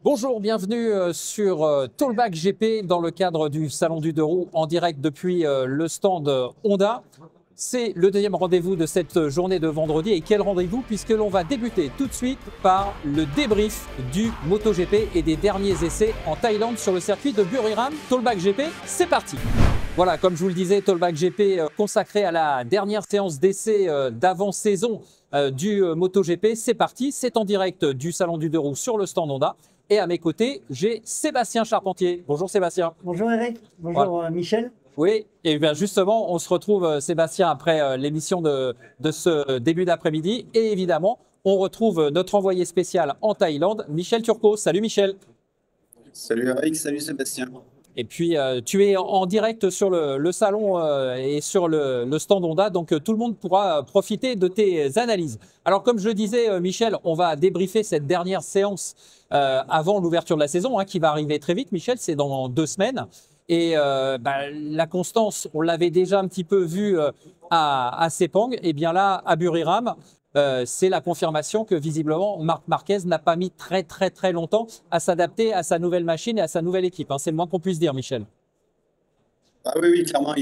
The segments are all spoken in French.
Bonjour, bienvenue sur Tollback GP dans le cadre du Salon du Deux Roues en direct depuis le stand Honda. C'est le deuxième rendez-vous de cette journée de vendredi. Et quel rendez-vous, puisque l'on va débuter tout de suite par le débrief du MotoGP et des derniers essais en Thaïlande sur le circuit de Buriram. Tollback GP, c'est parti. Voilà, comme je vous le disais, Tollback GP consacré à la dernière séance d'essai d'avant-saison du MotoGP. C'est parti, c'est en direct du Salon du Deux Roues sur le stand Honda. Et à mes côtés, j'ai Sébastien Charpentier. Bonjour Sébastien. Bonjour Eric, bonjour Voilà. Michel. Oui, et bien justement, on se retrouve Sébastien après l'émission de ce début d'après-midi. Et évidemment, on retrouve notre envoyé spécial en Thaïlande, Michel Turcot. Salut Michel. Salut Eric, salut Sébastien. Et puis, tu es en direct sur le salon et sur le stand Honda, donc tout le monde pourra profiter de tes analyses. Alors, comme je le disais, Michel, on va débriefer cette dernière séance avant l'ouverture de la saison, qui va arriver très vite, Michel, c'est dans 2 semaines. Et la constance, on l'avait déjà un petit peu vu à Sepang, et bien là, à Buriram, c'est la confirmation que visiblement Marc Marquez n'a pas mis très longtemps à s'adapter à sa nouvelle machine et à sa nouvelle équipe. C'est le moins qu'on puisse dire, Michel. Ah oui, clairement,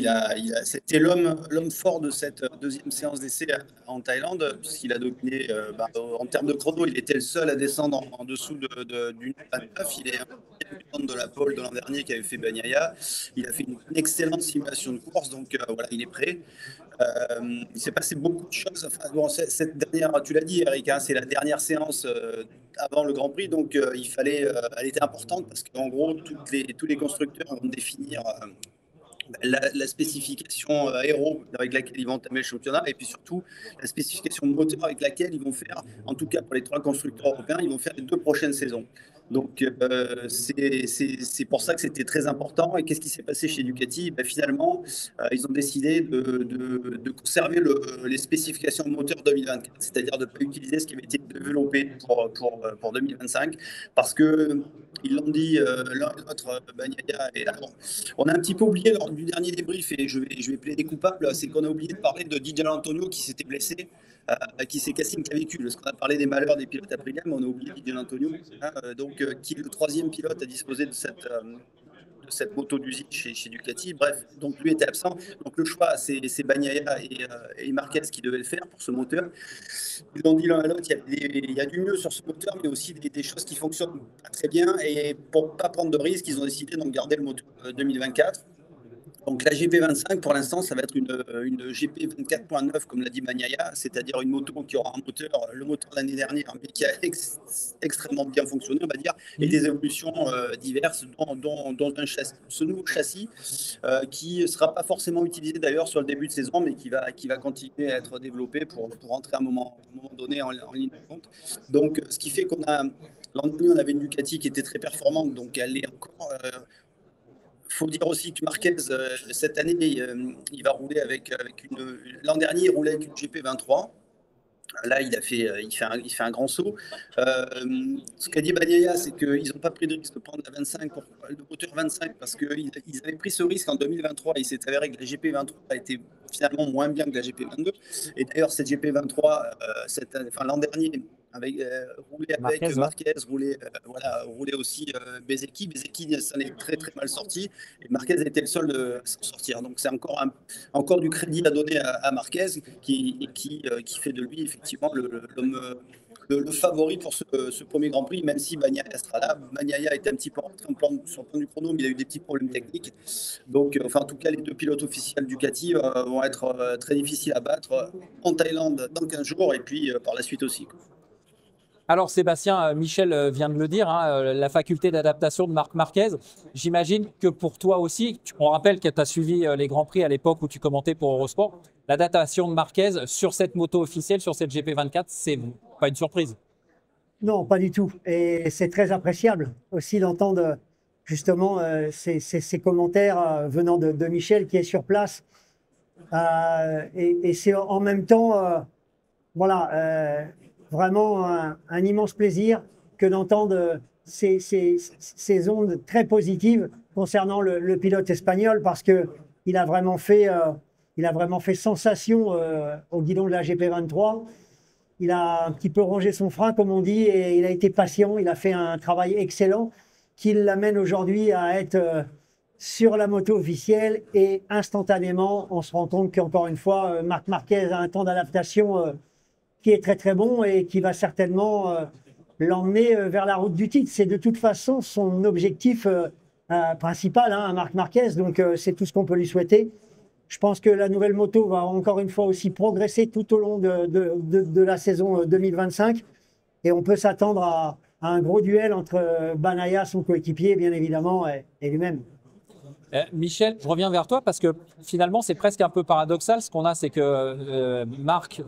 c'était l'homme fort de cette deuxième séance d'essai en Thaïlande, puisqu'il a dominé en termes de chrono, il était le seul à descendre en dessous du 29. Il est un de la pole de l'an dernier qui avait fait Bagnaia. Il a fait une excellente simulation de course, donc voilà, il est prêt. Il s'est passé beaucoup de choses. Enfin, bon, cette dernière, tu l'as dit, Eric, c'est la dernière séance avant le Grand Prix, donc elle était importante parce qu'en gros, tous les constructeurs vont définir la spécification aéro avec laquelle ils vont entamer le championnat et puis surtout la spécification de moteur avec laquelle ils vont faire, en tout cas pour les 3 constructeurs européens, ils vont faire les 2 prochaines saisons. Donc c'est pour ça que c'était très important. Et qu'est-ce qui s'est passé chez Ducati? Finalement, ils ont décidé de conserver les spécifications de moteur 2024, c'est-à-dire de ne pas utiliser ce qui avait été développé pour 2025, parce que ils l'ont dit l'un et l'autre, Bagnaia et alors, on a un petit peu oublié lors du dernier débrief, et je vais plaider coupable, c'est qu'on a oublié de parler de Di Antonio qui s'était blessé, qui s'est cassé une clavicule. Parce qu'on a parlé des malheurs des pilotes Aprilia, mais on a oublié Di Antonio, qui est le 3e pilote à disposer de cette moto d'usine chez Ducati. Bref, donc lui était absent. Donc le choix, c'est Bagnaia et Marquez qui devaient le faire pour ce moteur. Ils l'ont dit l'un à l'autre, il y a du mieux sur ce moteur, mais aussi des choses qui fonctionnent pas très bien. Et pour ne pas prendre de risques, ils ont décidé de garder le moteur 2024. Donc la GP25, pour l'instant, ça va être une GP 24.9, comme l'a dit Bagnaia, c'est-à-dire une moto qui aura le moteur de l'année dernière, mais qui a extrêmement bien fonctionné, on va dire, et des évolutions diverses, dont ce nouveau châssis, qui ne sera pas forcément utilisé d'ailleurs sur le début de saison, mais qui va continuer à être développé pour rentrer à un moment donné en ligne de compte. Donc ce qui fait qu'on a... L'an dernier, on avait une Ducati qui était très performante, donc elle est encore... Il faut dire aussi que Marquez, cette année, il va rouler avec une. L'an dernier, il roulait avec une GP23. Là, il fait un grand saut. Ce qu'a dit Bagnaia, c'est qu'ils n'ont pas pris de risque de prendre le moteur 25, parce qu'ils avaient pris ce risque en 2023. Il s'est avéré que la GP23 a été finalement moins bien que la GP22. Et d'ailleurs, cette GP23, l'an dernier, roulé avec Marquez, roulé aussi Bezzecchi. Bezzecchi s'en est très mal sorti, et Marquez a été le seul à s'en sortir. Donc c'est encore du crédit à donner à Marquez, qui fait de lui effectivement le favori pour ce premier Grand Prix, même si Bagnaia sera là. Bagnaia était un petit peu rentré sur le plan du chrono, mais il a eu des petits problèmes techniques. Donc, en tout cas, les 2 pilotes officiels Ducati vont être très difficiles à battre en Thaïlande dans 15 jours, et puis par la suite aussi. Alors Sébastien, Michel vient de le dire, la faculté d'adaptation de Marc Marquez. J'imagine que pour toi aussi, on rappelle que tu as suivi les Grands Prix à l'époque où tu commentais pour Eurosport. L'adaptation de Marquez sur cette moto officielle, sur cette GP24, c'est pas une surprise. Non, pas du tout. Et c'est très appréciable aussi d'entendre justement ces commentaires venant de Michel qui est sur place. Et c'est en même temps, vraiment un immense plaisir que d'entendre ces ondes très positives concernant le pilote espagnol, parce qu'il a vraiment fait sensation au guidon de la GP23. il a un petit peu rongé son frein, comme on dit, et il a été patient. Il a fait un travail excellent qui l'amène aujourd'hui à être sur la moto officielle et instantanément, on se rend compte qu'encore une fois, Marc Marquez a un temps d'adaptation qui est très très bon et qui va certainement l'emmener vers la route du titre. C'est de toute façon son objectif principal, hein, Marc Marquez, donc c'est tout ce qu'on peut lui souhaiter. Je pense que la nouvelle moto va encore une fois aussi progresser tout au long de la saison 2025 et on peut s'attendre à un gros duel entre Bagnaia, son coéquipier bien évidemment, et lui-même. Michel, je reviens vers toi parce que finalement, c'est presque un peu paradoxal. Ce qu'on a, c'est que Marc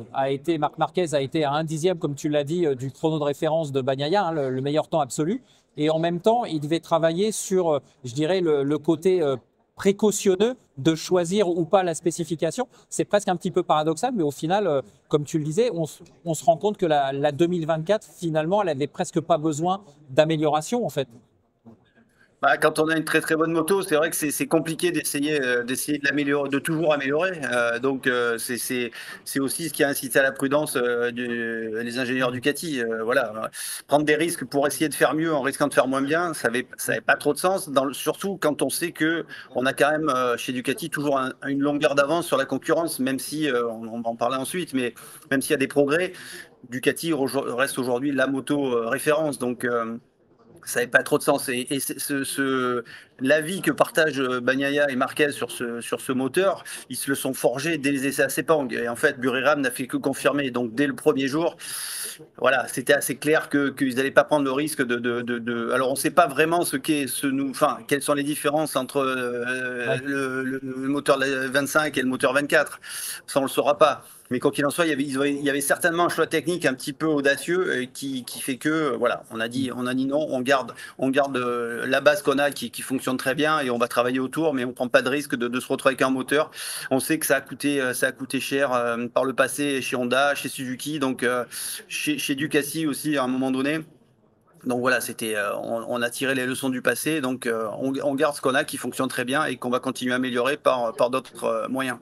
Marquez a été à 1/10, comme tu l'as dit, du chrono de référence de Bagnaia, hein, le meilleur temps absolu. Et en même temps, il devait travailler sur, je dirais, le côté précautionneux de choisir ou pas la spécification. C'est presque un petit peu paradoxal, mais au final, comme tu le disais, on se rend compte que la 2024, finalement, elle n'avait presque pas besoin d'amélioration, en fait. Bah, quand on a une très très bonne moto, c'est vrai que c'est compliqué d'essayer de l'améliorer, de toujours améliorer. C'est aussi ce qui a incité à la prudence les ingénieurs Ducati. Voilà, prendre des risques pour essayer de faire mieux en risquant de faire moins bien, ça avait pas trop de sens. Surtout quand on sait que on a quand même chez Ducati toujours une longueur d'avance sur la concurrence, même si on va en parler ensuite, mais même s'il y a des progrès, Ducati reste aujourd'hui la moto référence. Donc ça n'avait pas trop de sens. Et l'avis que partagent Bagnaia et Marquez sur ce moteur, ils se le sont forgés dès les essais à Sepang. Et en fait, Buriram n'a fait que confirmer. Donc, dès le premier jour, voilà, c'était assez clair qu'ils n'allaient pas prendre le risque Alors, on ne sait pas vraiment quelles sont les différences entre le moteur 25 et le moteur 24. Ça, on ne le saura pas. Mais quoi qu'il en soit, il y avait certainement un choix technique un petit peu audacieux qui fait que, voilà, on a dit non, on garde la base qu'on a qui fonctionne très bien et on va travailler autour, mais on prend pas de risque de se retrouver avec un moteur. On sait que ça a coûté cher par le passé chez Honda, chez Suzuki, donc chez Ducati aussi à un moment donné. Donc voilà, on a tiré les leçons du passé, donc on garde ce qu'on a qui fonctionne très bien et qu'on va continuer à améliorer par d'autres moyens.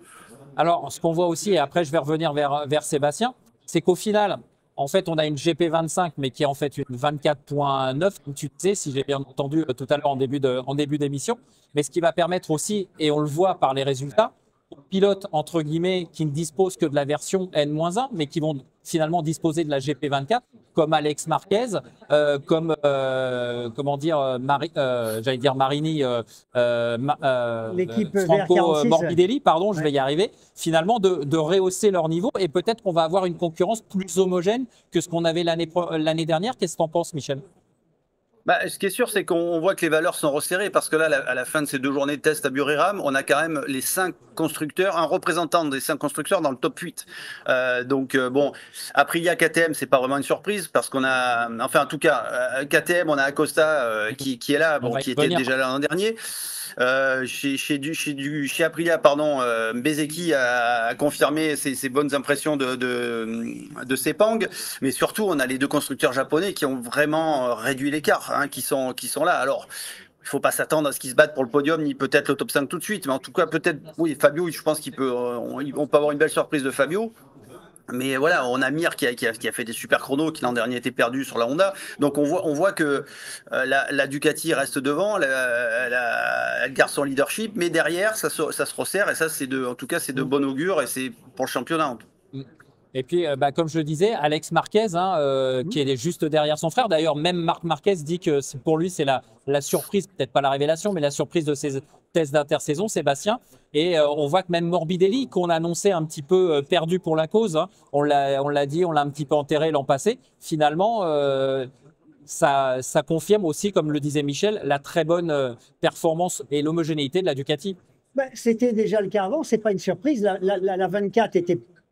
Alors, ce qu'on voit aussi, et après je vais revenir vers Sébastien, c'est qu'au final, en fait, on a une GP25, mais qui est en fait une 24.9, comme tu disais, si j'ai bien entendu tout à l'heure en début d'émission. Mais ce qui va permettre aussi, et on le voit par les résultats, aux pilotes, entre guillemets, qui ne disposent que de la version N-1, mais qui vont finalement disposer de la GP24, comme Alex Marquez, comme, j'allais dire Marini, l'équipe Franco Morbidelli, pardon, je Ouais. vais y arriver, finalement de rehausser leur niveau et peut-être qu'on va avoir une concurrence plus homogène que ce qu'on avait l'année dernière. Qu'est-ce que tu en penses, Michel? Bah, ce qui est sûr, c'est qu'on voit que les valeurs sont resserrées parce que là, à la fin de ces 2 journées de test à Buriram, on a quand même les 5 constructeurs, un représentant des 5 constructeurs dans le top 8. Bon, Aprilia, KTM, c'est pas vraiment une surprise parce qu'on a, enfin, en tout cas, KTM, on a Acosta qui est là, qui était déjà là l'an dernier. Chez Aprilia, pardon, Bezeki a confirmé ses bonnes impressions de Sepang, mais surtout on a les 2 constructeurs japonais qui ont vraiment réduit l'écart, hein, qui sont là. Alors, il faut pas s'attendre à ce qu'ils se battent pour le podium ni peut-être le top 5 tout de suite, mais en tout cas peut-être, oui, Fabio, je pense on peut avoir une belle surprise de Fabio. Mais voilà, on a Mir qui a fait des super chronos, qui l'an dernier était perdu sur la Honda. Donc on voit que la Ducati reste devant, elle garde son leadership, mais derrière ça se resserre et ça en tout cas c'est de bon augure et c'est pour le championnat. Et puis, comme je le disais, Alex Marquez, hein, qui est juste derrière son frère. D'ailleurs, même Marc Marquez dit que pour lui, c'est la surprise, peut-être pas la révélation, mais la surprise de ses tests d'intersaison, Sébastien. Et on voit que même Morbidelli, qu'on annonçait un petit peu perdu pour la cause, hein, on l'a dit, on l'a un petit peu enterré l'an passé. Finalement, ça confirme aussi, comme le disait Michel, la très bonne performance et l'homogénéité de la Ducati. C'était déjà le cas avant, c'est pas une surprise. La 24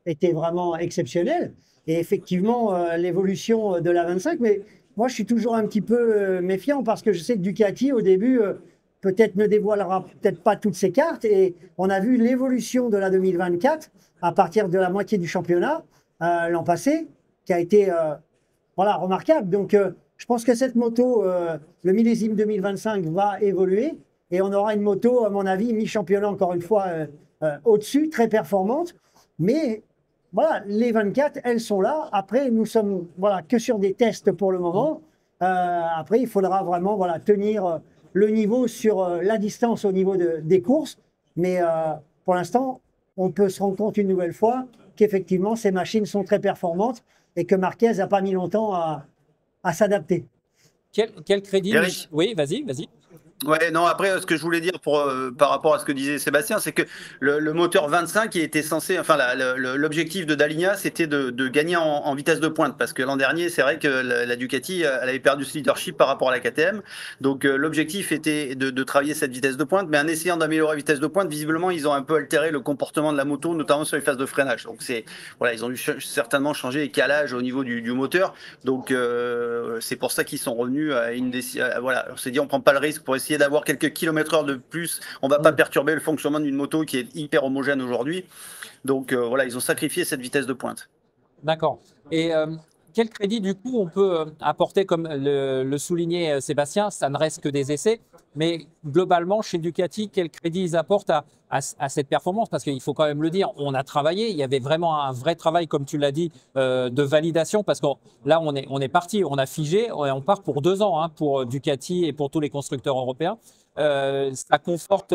était vraiment exceptionnelle. Et effectivement, l'évolution de la 25, mais moi, je suis toujours un petit peu méfiant parce que je sais que Ducati, au début, peut-être ne dévoilera peut-être pas toutes ses cartes. Et on a vu l'évolution de la 2024 à partir de la moitié du championnat l'an passé, qui a été remarquable. Donc, je pense que cette moto, le millésime 2025, va évoluer. Et on aura une moto, à mon avis, mi-championnat, encore une fois, au-dessus, très performante. Mais voilà, les 24, elles sont là. Après, nous sommes voilà, que sur des tests pour le moment. Après, il faudra vraiment voilà, tenir le niveau sur la distance au niveau des courses. Mais pour l'instant, on peut se rendre compte une nouvelle fois qu'effectivement, ces machines sont très performantes et que Marquez n'a pas mis longtemps à s'adapter. Quel crédit Eric. Oui, vas-y. Ouais, non, après, ce que je voulais dire par rapport à ce que disait Sébastien, c'est que le moteur 25 qui était censé, enfin, l'objectif de Daligna, c'était de gagner en vitesse de pointe, parce que l'an dernier, c'est vrai que la Ducati, elle avait perdu ce leadership par rapport à la KTM. Donc, l'objectif était de travailler cette vitesse de pointe, mais en essayant d'améliorer la vitesse de pointe, visiblement, ils ont un peu altéré le comportement de la moto, notamment sur les phases de freinage. Donc, voilà, ils ont dû certainement changer les calages au niveau du moteur. Donc, c'est pour ça qu'ils sont revenus à voilà, on s'est dit, on prend pas le risque pour essayer d'avoir quelques kilomètres-heure de plus. On va pas perturber le fonctionnement d'une moto qui est hyper homogène aujourd'hui. Donc voilà, ils ont sacrifié cette vitesse de pointe. D'accord. Et quel crédit, du coup, on peut apporter, comme le soulignait Sébastien, ça ne reste que des essais, mais globalement, chez Ducati, quel crédit ils apportent à cette performance? Parce qu'il faut quand même le dire, on a travaillé, il y avait vraiment un vrai travail, comme tu l'as dit, de validation, parce que là, on est parti, on a figé, on part pour 2 ans hein, pour Ducati et pour tous les constructeurs européens. Ça conforte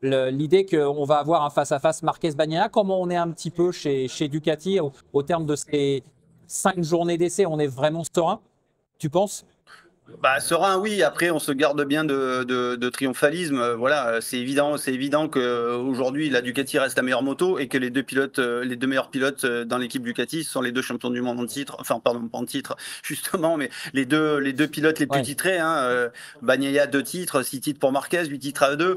l'idée qu'on va avoir un face-à-face Marquez-Bagnaia. Comment on est un petit peu chez Ducati au terme de ces 5 journées d'essai? On est vraiment serein, tu penses? Bah, serein, oui. Après, on se garde bien de triomphalisme. Voilà, c'est évident que aujourd'hui la Ducati reste la meilleure moto et que les deux meilleurs pilotes dans l'équipe Ducati sont les deux champions du monde en titre. Enfin, pardon, pas en titre, justement, mais les deux pilotes les plus titrés. Hein, Bagnaia 2 titres, 6 titres pour Marquez, 8 titres à eux deux.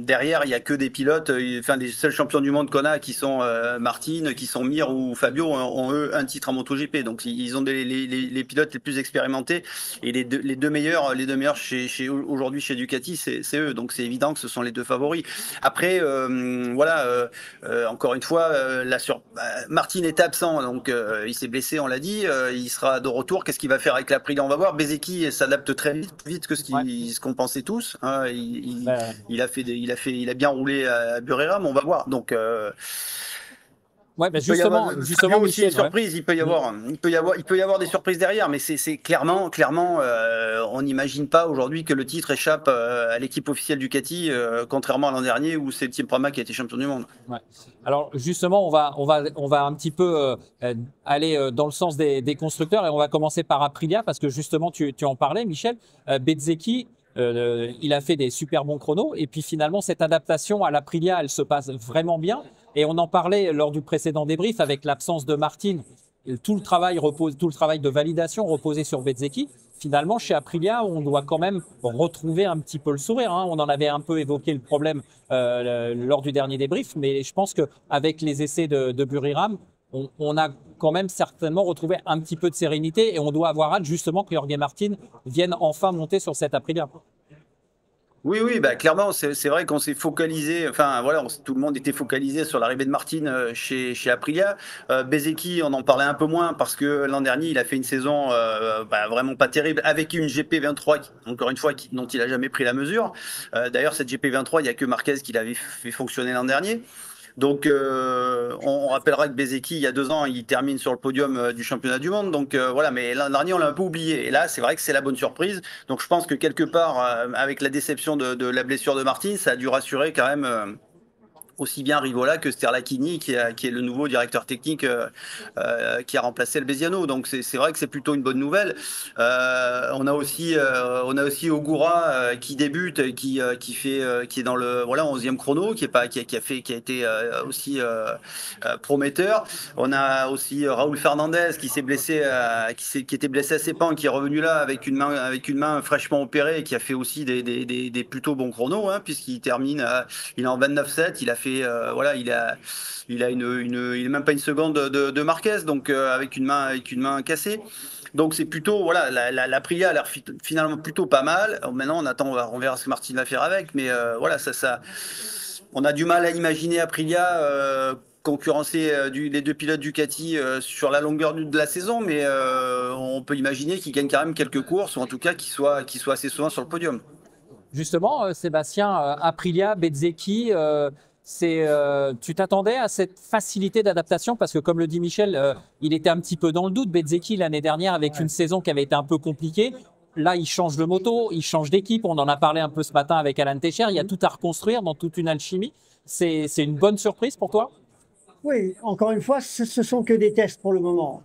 Derrière, il y a que des pilotes. Enfin, les seuls champions du monde qu'on a, qui sont Martin, qui sont Mir ou Fabio, ont eux un titre en MotoGP. Donc, ils ont les pilotes les plus expérimentés. Et les deux meilleurs aujourd'hui chez Ducati, c'est eux. Donc c'est évident que ce sont les deux favoris. Après, voilà, encore une fois, Martin est absent, donc il s'est blessé, on l'a dit. Il sera de retour. Qu'est-ce qu'il va faire avec l'Aprilia? On va voir. Bezzecchi s'adapte très vite, plus vite que ce qu'on pensait tous. Hein. Il a bien roulé à Burera, mais on va voir. Donc Ouais, bah justement, Michel, aussi une surprise. Ouais. Il peut y avoir des surprises derrière, mais c'est clairement, on n'imagine pas aujourd'hui que le titre échappe à l'équipe officielle Ducati, contrairement à l'an dernier où c'est le Team Pramac qui a été champion du monde. Ouais. Alors justement, on va un petit peu aller dans le sens des constructeurs et on va commencer par Aprilia parce que justement, tu en parlais, Michel. Bezzecchi, il a fait des super bons chronos et puis finalement, cette adaptation à l'Aprilia, elle se passe vraiment bien. Et on en parlait lors du précédent débrief avec l'absence de Martin. Tout le travail de validation reposait sur Bezzecchi. Finalement, chez Aprilia, on doit quand même retrouver un petit peu le sourire. Hein. On en avait un peu évoqué le problème lors du dernier débrief, mais je pense qu'avec les essais de Buriram, on a quand même certainement retrouvé un petit peu de sérénité et on doit avoir hâte justement que Jorge Martin vienne enfin monter sur cette Aprilia. Oui, bah clairement, c'est vrai qu'on s'est focalisé, enfin voilà, tout le monde était focalisé sur l'arrivée de Martin chez Aprilia. Bezzecchi, on en parlait un peu moins parce que l'an dernier, il a fait une saison vraiment pas terrible avec une GP23, encore une fois, dont il a jamais pris la mesure. D'ailleurs, cette GP23, il n'y a que Marquez qui l'avait fait fonctionner l'an dernier. Donc, on rappellera que Bezzecchi, il y a 2 ans, il termine sur le podium du championnat du monde. Donc, voilà, mais l'an dernier, on l'a un peu oublié. Et là, c'est vrai que c'est la bonne surprise. Donc, je pense que quelque part, avec la déception de la blessure de Martin, ça a dû rassurer quand même aussi bien Rivola que Sterlachini, qui est le nouveau directeur technique qui a remplacé le Béziano. Donc c'est vrai que c'est plutôt une bonne nouvelle. On a aussi Ogura qui débute, qui est dans le 11e chrono, qui a été aussi prometteur. On a aussi Raúl Fernandez qui s'est blessé, qui était blessé à ses pans, qui est revenu là avec une main fraîchement opérée et qui a fait aussi des plutôt bons chronos, hein, puisqu'il termine, il est en 29,7, il a fait il est même pas une seconde de Marquez, donc avec une main cassée. Donc c'est plutôt, voilà, l'Aprilia a l'air finalement plutôt pas mal. Maintenant on verra ce que Martin va faire avec, mais voilà, on a du mal à imaginer Aprilia concurrencer les deux pilotes Ducati sur la longueur de la saison, mais on peut imaginer qu'ils gagnent quand même quelques courses, ou en tout cas qu'ils soient assez souvent sur le podium. Justement, Sébastien, Aprilia, Bezzecchi, Tu t'attendais à cette facilité d'adaptation parce que, comme le dit Michel, il était un petit peu dans le doute. Bezzecchi l'année dernière avec une saison qui avait été un peu compliquée. Là, il change de moto, il change d'équipe. On en a parlé un peu ce matin avec Alan Techer. Il y a tout à reconstruire dans toute une alchimie. C'est une bonne surprise pour toi? Oui, encore une fois, ce sont que des tests pour le moment.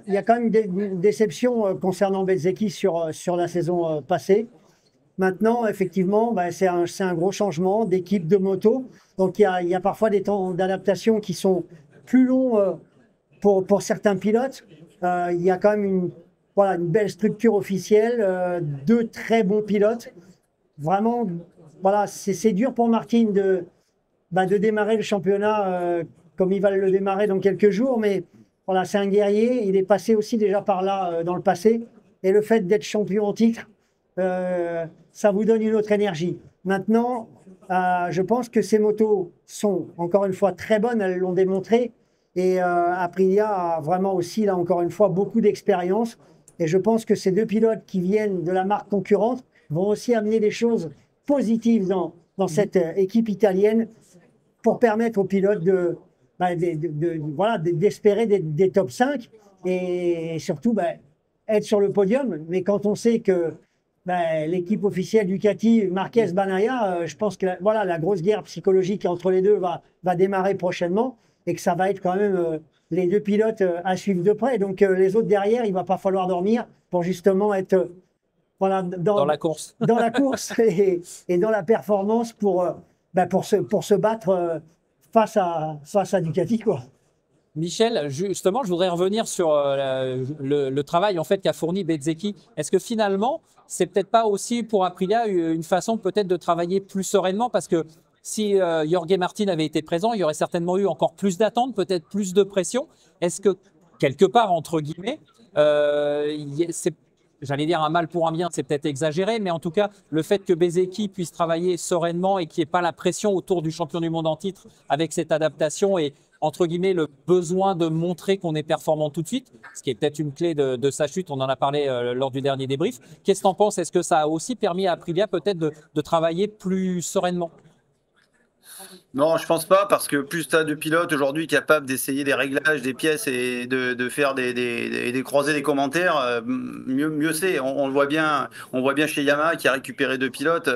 Il y a quand même une déception concernant Bezzecchi sur la saison passée. Maintenant, effectivement, c'est un gros changement d'équipe de moto. Donc, il y a parfois des temps d'adaptation qui sont plus longs pour certains pilotes. Il y a quand même une belle structure officielle, deux très bons pilotes. Vraiment, voilà, c'est dur pour Martin de démarrer le championnat comme il va le démarrer dans quelques jours. Mais voilà, c'est un guerrier. Il est passé aussi déjà par là dans le passé. Et le fait d'être champion en titre, ça vous donne une autre énergie. Maintenant, je pense que ces motos sont encore une fois très bonnes, elles l'ont démontré. Et Aprilia a vraiment aussi, là encore une fois, beaucoup d'expérience. Et je pense que ces deux pilotes qui viennent de la marque concurrente vont aussi amener des choses positives dans cette équipe italienne pour permettre aux pilotes d'espérer des top 5 et surtout être sur le podium. Mais quand on sait que l'équipe officielle Ducati, Marquez, Banaya, je pense que la grosse guerre psychologique entre les deux va démarrer prochainement et que ça va être quand même les deux pilotes à suivre de près. Donc les autres derrière, il ne va pas falloir dormir pour justement être dans la course, dans la course et dans la performance pour se battre face à Ducati, quoi. Michel, justement, je voudrais revenir sur le travail en fait qu'a fourni Bezzecchi. Est-ce que finalement, c'est peut-être pas aussi pour Aprilia une façon peut-être de travailler plus sereinement parce que si Jorge Martin avait été présent, il y aurait certainement eu encore plus d'attentes, peut-être plus de pression. Est-ce que quelque part, entre guillemets, j'allais dire un mal pour un bien, c'est peut-être exagéré, mais en tout cas, le fait que Bezzecchi puisse travailler sereinement et qu'il n'y ait pas la pression autour du champion du monde en titre avec cette adaptation et entre guillemets le besoin de montrer qu'on est performant tout de suite, ce qui est peut-être une clé de sa chute, on en a parlé lors du dernier débrief. Qu'est-ce que tu en penses? Est-ce que ça a aussi permis à Aprilia peut-être de travailler plus sereinement? Non, je pense pas, parce que plus tu as de pilotes aujourd'hui capables d'essayer des réglages, des pièces et de faire des croisés des commentaires, mieux c'est. On le voit bien chez Yamaha qui a récupéré deux pilotes.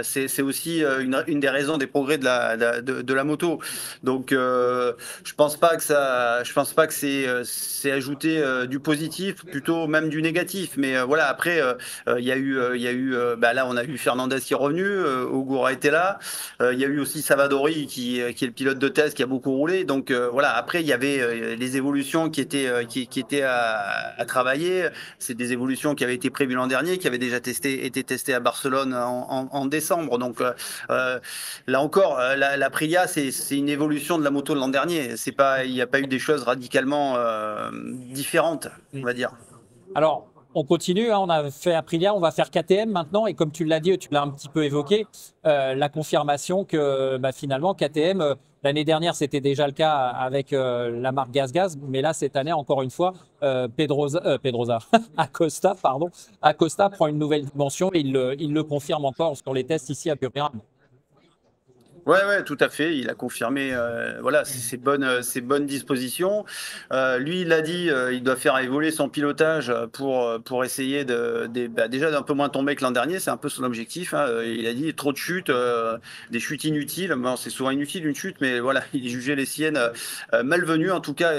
C'est aussi une des raisons des progrès de la moto. Donc, je pense pas que c'est ajouté du positif, plutôt même du négatif. Mais voilà, après, il y a eu là, on a eu Fernandez qui est revenu, Ogura était là. Il y a eu aussi Savadori qui est le pilote de test qui a beaucoup roulé. Donc voilà, après il y avait les évolutions qui étaient à travailler. C'est des évolutions qui avaient été prévues l'an dernier, qui avaient déjà été testées à Barcelone en décembre. Donc là encore, l'Aprilia, c'est une évolution de la moto de l'an dernier. Il n'y a pas eu des choses radicalement différentes, on va dire. Alors, on continue, hein, on a fait Aprilia, on va faire KTM maintenant. Et comme tu l'as dit, tu l'as un petit peu évoqué, la confirmation que finalement KTM, l'année dernière, c'était déjà le cas avec la marque GazGaz. Mais là, cette année, encore une fois, Acosta, pardon, Acosta prend une nouvelle dimension et il le confirme encore sur les tests ici à Burgerac. Ouais, tout à fait. Il a confirmé, voilà, ses bonnes dispositions. Lui, il l'a dit, il doit faire évoluer son pilotage pour essayer déjà d'un peu moins tomber que l'an dernier. C'est un peu son objectif, hein. Il a dit trop de chutes, des chutes inutiles. Bon, c'est souvent inutile une chute, mais voilà, il jugeait les siennes malvenues. En tout cas,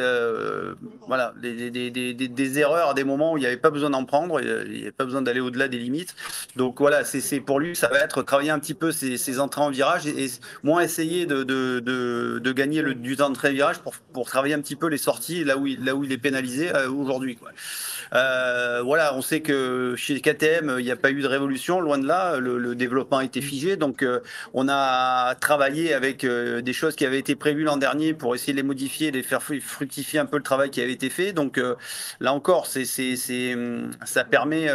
voilà, des erreurs à des moments où il n'y avait pas besoin d'en prendre, il n'y avait pas besoin d'aller au-delà des limites. Donc voilà, c'est pour lui, ça va être travailler un petit peu ses entrées en virage et moins essayer de gagner du temps de virage pour travailler un petit peu les sorties là où il est pénalisé aujourd'hui, quoi. Voilà, on sait que chez KTM, il n'y a pas eu de révolution, loin de là, le développement a été figé, donc on ça travaillé avec des choses qui avaient été prévues l'an dernier pour essayer de les modifier, de les faire fructifier un peu le travail qui avait été fait. Donc là encore, ça permet,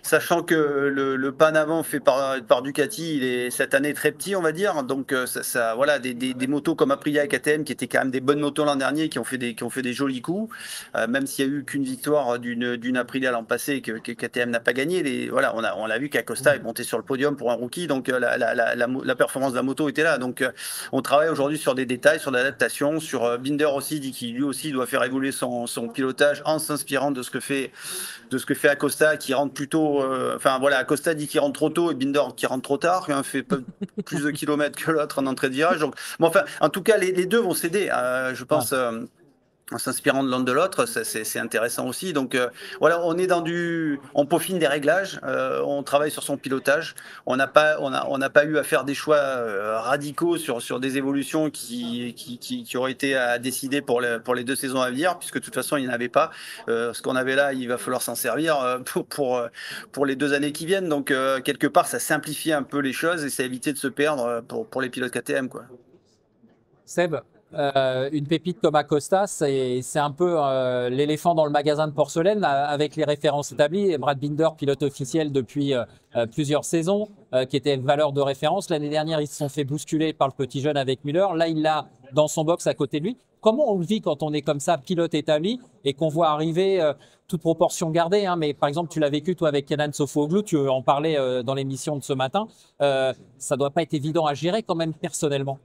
sachant que le pas en avant fait par Ducati, il est cette année très petit, on va dire. Donc Donc voilà, des motos comme Aprilia et KTM qui étaient quand même des bonnes motos l'an dernier, qui ont fait des jolis coups, même s'il n'y a eu qu'une victoire d'une Aprilia l'an passé que KTM n'a pas gagné. Voilà, on l'a vu qu'Acosta est monté sur le podium pour un rookie, donc la performance de la moto était là. Donc on travaille aujourd'hui sur des détails, sur l'adaptation, sur Binder aussi dit qu'il lui aussi doit faire évoluer son pilotage en s'inspirant de ce que fait Acosta, qui rentre plutôt. Enfin voilà, Acosta dit qu'il rentre trop tôt et Binder qui rentre trop tard. Un fait plus de kilomètres que l'autre en entrée de virage. Donc, bon, enfin, en tout cas, les deux vont s'aider. Je pense. En s'inspirant de l'un de l'autre, c'est intéressant aussi. Donc voilà, on peaufine des réglages, on travaille sur son pilotage. On n'a pas eu à faire des choix radicaux sur des évolutions qui auraient été à décider pour les 2 saisons à venir, puisque de toute façon il n'y en avait pas. Ce qu'on avait là, il va falloir s'en servir pour les 2 années qui viennent. Donc quelque part, ça simplifie un peu les choses et ça évite de se perdre pour les pilotes KTM, quoi. Seb, une pépite comme Acosta, c'est un peu l'éléphant dans le magasin de porcelaine avec les références établies. Brad Binder, pilote officiel depuis plusieurs saisons, qui était valeur de référence. L'année dernière, ils se sont fait bousculer par le petit jeune avec Miller. Là, il l'a dans son box à côté de lui. Comment on le vit quand on est comme ça, pilote établi, et qu'on voit arriver, toute proportion gardée, hein, mais par exemple, tu l'as vécu toi avec Kenan Sofuoglu, tu en parlais dans l'émission de ce matin. Ça doit pas être évident à gérer quand même personnellement.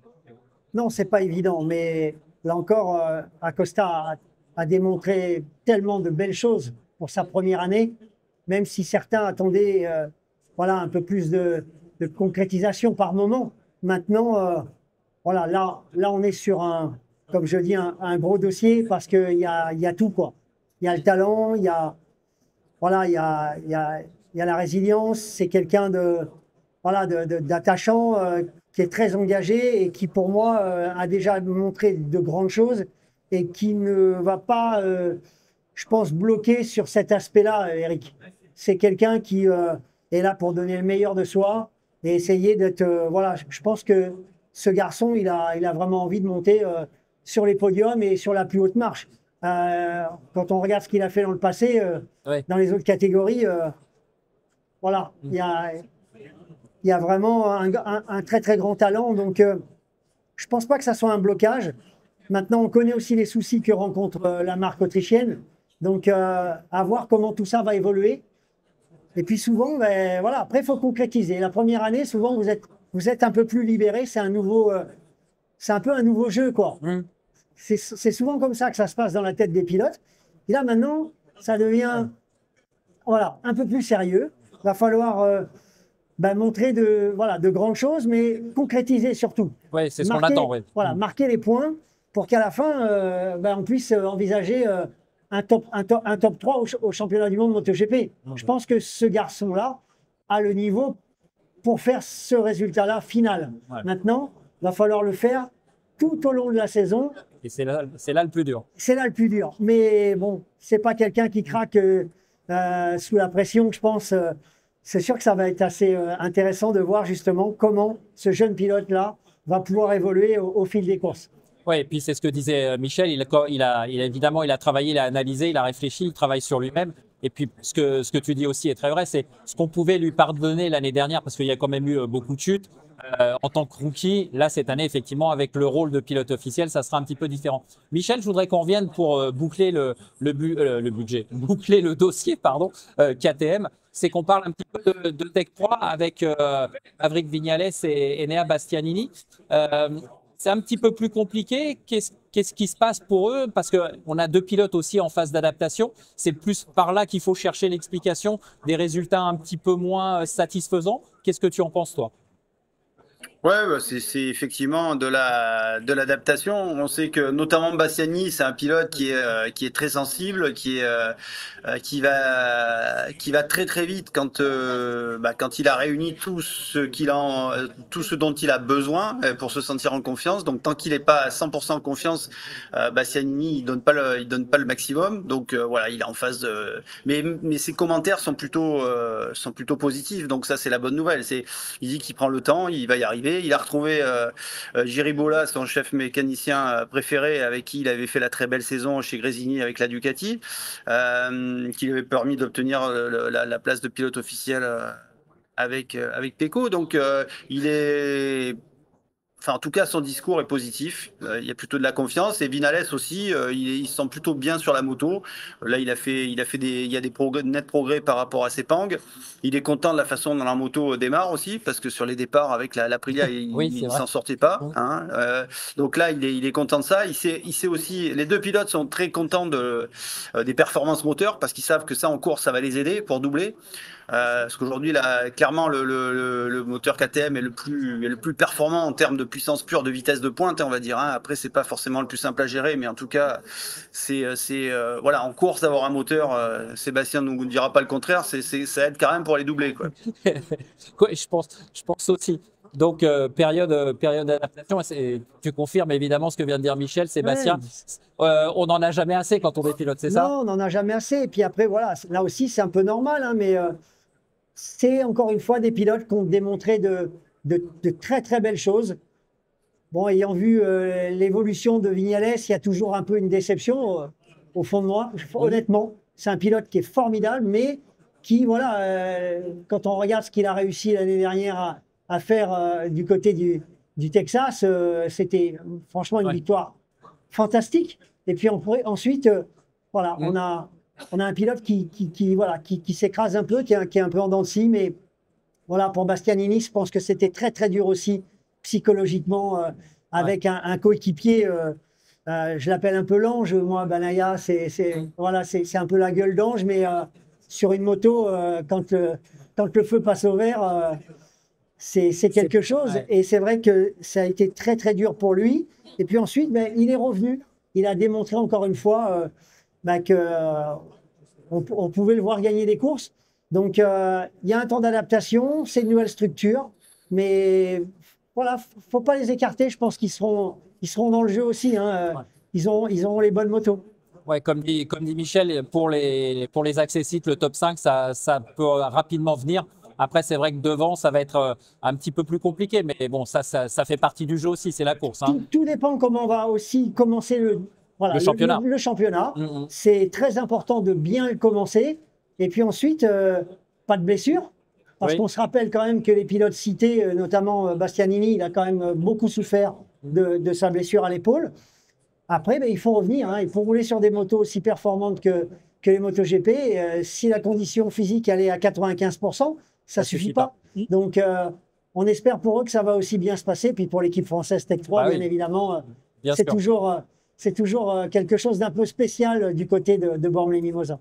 Non, c'est pas évident, mais là encore, Acosta a démontré tellement de belles choses pour sa première année, même si certains attendaient voilà, un peu plus de concrétisation par moment. Maintenant, voilà, là, on est sur comme je dis, un gros dossier parce qu'il y a tout, quoi. Il y a le talent, voilà, il y a la résilience, c'est quelqu'un voilà, d'attachant, qui est très engagé et qui, pour moi, a déjà montré de grandes choses et qui ne va pas, je pense, bloquer sur cet aspect-là, Eric. C'est quelqu'un qui est là pour donner le meilleur de soi et essayer d'être... voilà, je pense que ce garçon, il a vraiment envie de monter sur les podiums et sur la plus haute marche. Quand on regarde ce qu'il a fait dans le passé, dans les autres catégories, voilà, il y a vraiment un très très grand talent. Donc, je ne pense pas que ça soit un blocage. Maintenant, on connaît aussi les soucis que rencontre la marque autrichienne. Donc, à voir comment tout ça va évoluer. Et puis souvent, ben, voilà, après, il faut concrétiser. La première année, souvent, vous êtes un peu plus libéré. C'est un peu un nouveau jeu, quoi. C'est souvent comme ça que ça se passe dans la tête des pilotes. Et là, maintenant, ça devient voilà, un peu plus sérieux. Il va falloir montrer de grandes choses, mais concrétiser surtout. Oui, c'est ce qu'on attend. Ouais. Voilà, marquer les points pour qu'à la fin, on puisse envisager un top 3 au championnat du monde MotoGP. Je pense que ce garçon-là a le niveau pour faire ce résultat-là final. Ouais. Maintenant, il va falloir le faire tout au long de la saison. Et c'est là le plus dur. C'est là le plus dur. Mais bon, c'est pas quelqu'un qui craque sous la pression, je pense. C'est sûr que ça va être assez intéressant de voir justement comment ce jeune pilote-là va pouvoir évoluer au fil des courses. Oui, et puis c'est ce que disait Michel. Évidemment, il a travaillé, il a analysé, il a réfléchi, il travaille sur lui-même. Et puis, ce que tu dis aussi est très vrai, c'est ce qu'on pouvait lui pardonner l'année dernière, parce qu'il y a quand même eu beaucoup de chutes. En tant que rookie, là, cette année, effectivement, avec le rôle de pilote officiel, ça sera un petit peu différent. Michel, je voudrais qu'on revienne pour boucler boucler le dossier, pardon, KTM. C'est qu'on parle un petit peu de Tech 3 avec Maverick Viñales et Enea Bastianini. C'est un petit peu plus compliqué. Qu'est-ce qui se passe pour eux? Parce qu'on a 2 pilotes aussi en phase d'adaptation. C'est plus par là qu'il faut chercher l'explication des résultats un petit peu moins satisfaisants. Qu'est-ce que tu en penses, toi? Ouais, bah c'est effectivement de l'adaptation. On sait que notamment Bastiani, c'est un pilote qui est très sensible, qui va très très vite quand il a réuni tout ce dont il a besoin pour se sentir en confiance. Donc tant qu'il n'est pas à 100% en confiance, Bastianini il donne pas le maximum. Donc voilà, il est en phase de... mais ses commentaires sont plutôt positifs. Donc ça c'est la bonne nouvelle. Il dit qu'il prend le temps, il va y arriver. Il a retrouvé Giribola, son chef mécanicien préféré, avec qui il avait fait la très belle saison chez Gresini avec la Ducati, qui lui avait permis d'obtenir la place de pilote officiel avec Pecco. Donc il est enfin, en tout cas, son discours est positif. Il y a plutôt de la confiance. Et Vinales aussi, il se sent plutôt bien sur la moto. Là, il y a des nets progrès par rapport à Sepang. Il est content de la façon dont la moto démarre aussi, parce que sur les départs avec l'Aprilia, Oui, il c'est ne vrai. s'en sortait pas. Hein. Donc là, il est content de ça. Il sait aussi, les deux pilotes sont très contents des performances moteurs, parce qu'ils savent que ça, en course, ça va les aider pour doubler. Parce qu'aujourd'hui, là, clairement, le moteur KTM est le plus performant en termes de puissance pure, de vitesse de pointe, on va dire. Hein. Après, c'est pas forcément le plus simple à gérer, mais en tout cas, voilà, en course d'avoir un moteur. Sébastien ne nous dira pas le contraire. Ça aide quand même pour les doubler, quoi. Oui, je pense aussi. Donc, période d'adaptation, tu confirmes évidemment ce que vient de dire Michel, Sébastien. On n'en a jamais assez quand on est pilote, c'est ça? Non, on n'en a jamais assez. Et puis après, voilà, là aussi, c'est un peu normal, hein, mais c'est encore une fois des pilotes qui ont démontré de très très belles choses. Bon, ayant vu l'évolution de Vignales, il y a toujours un peu une déception au fond de moi. Honnêtement, c'est un pilote qui est formidable, mais qui, voilà, quand on regarde ce qu'il a réussi l'année dernière à faire du côté du Texas, c'était franchement une victoire fantastique. Et puis ensuite, voilà, on a un pilote voilà, qui s'écrase un peu, qui est un peu en dents de scie, mais voilà, pour Bastianini, je pense que c'était très très dur aussi psychologiquement avec un coéquipier. Je l'appelle un peu l'ange, moi, Banaya, voilà, c'est un peu la gueule d'ange, mais sur une moto, quand le feu passe au vert, c'est quelque chose. Ouais. Et c'est vrai que ça a été très très dur pour lui. Et puis ensuite, ben, il est revenu. Il a démontré encore une fois ben, que on pouvait le voir gagner des courses. Donc, il y a un temps d'adaptation, c'est une nouvelle structure, mais voilà, faut pas les écarter. Je pense qu'ils seront dans le jeu aussi. Hein. Ils auront les bonnes motos. Ouais, comme dit Michel, pour les accessites, le top 5, ça peut rapidement venir. Après, c'est vrai que devant, ça va être un petit peu plus compliqué, mais bon, ça fait partie du jeu aussi, c'est la course. Hein. Tout dépend comment on va aussi commencer Le championnat. Le championnat. C'est très important de bien le commencer. Et puis ensuite, pas de blessure. Parce qu'on se rappelle quand même que les pilotes cités, notamment Bastianini, il a quand même beaucoup souffert de sa blessure à l'épaule. Après, ben, il faut revenir. Hein. Il faut rouler sur des motos aussi performantes que les MotoGP. Si la condition physique elle est à 95%, ça ne suffit pas. Donc, on espère pour eux que ça va aussi bien se passer. Puis pour l'équipe française Tech 3, bien évidemment, c'est toujours quelque chose d'un peu spécial du côté de Bormes-les-Mimosas.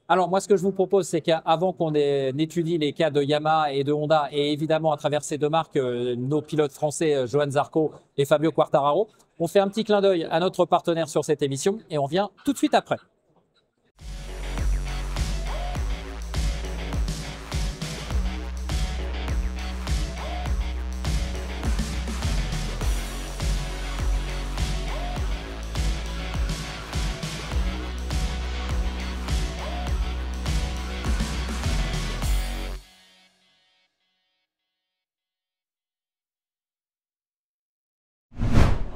Alors, moi, ce que je vous propose, c'est qu'avant qu'on étudie les cas de Yamaha et de Honda, et évidemment à travers ces deux marques, nos pilotes français, Johan Zarco et Fabio Quartararo, on fait un petit clin d'œil à notre partenaire sur cette émission et on vient tout de suite après.